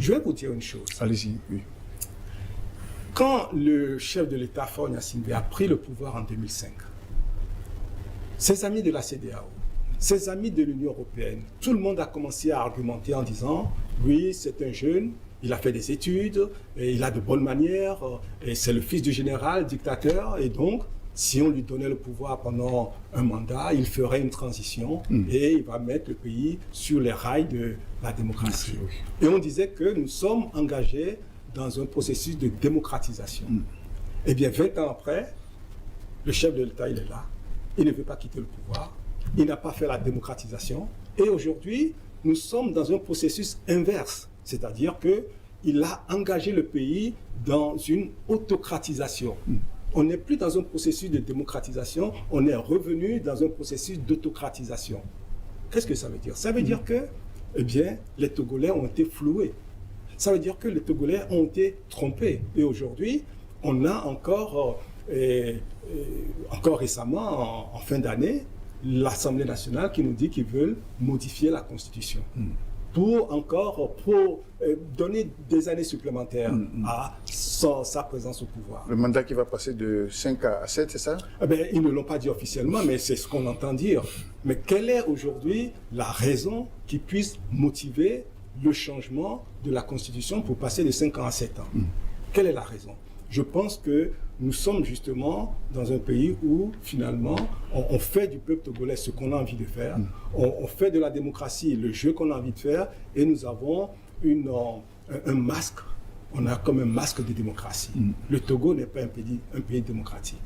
Je vais vous dire une chose. Allez-y, oui. Quand le chef de l'État, Faure Gnassingbé, a pris le pouvoir en 2005, ses amis de la CEDEAO, ses amis de l'Union européenne, tout le monde a commencé à argumenter en disant « Oui, c'est un jeune, il a fait des études, et il a de bonnes manières, et c'est le fils du général, dictateur, et donc, si on lui donnait le pouvoir pendant un mandat, il ferait une transition et il va mettre le pays sur les rails de la démocratie. » Et on disait que nous sommes engagés dans un processus de démocratisation. Eh bien, 20 ans après, le chef de l'État, il est là. Il ne veut pas quitter le pouvoir. Il n'a pas fait la démocratisation. Et aujourd'hui, nous sommes dans un processus inverse. C'est-à-dire qu'il a engagé le pays dans une autocratisation. On n'est plus dans un processus de démocratisation, on est revenu dans un processus d'autocratisation. Qu'est-ce que ça veut dire? Ça veut dire que, eh bien, les Togolais ont été floués. Ça veut dire que les Togolais ont été trompés. Et aujourd'hui, on a encore récemment, en fin d'année, l'Assemblée nationale qui nous dit qu'ils veulent modifier la Constitution. Pour donner des années supplémentaires à sa présence au pouvoir. Le mandat qui va passer de 5 à 7, c'est ça? Eh bien, ils ne l'ont pas dit officiellement, mais c'est ce qu'on entend dire. Mais quelle est aujourd'hui la raison qui puisse motiver le changement de la Constitution pour passer de 5 ans à 7 ans? Quelle est la raison? Je pense que nous sommes justement dans un pays où, finalement, on fait du peuple togolais ce qu'on a envie de faire. On fait de la démocratie le jeu qu'on a envie de faire. Et nous avons un masque. On a comme un masque de démocratie. Le Togo n'est pas un pays démocratique.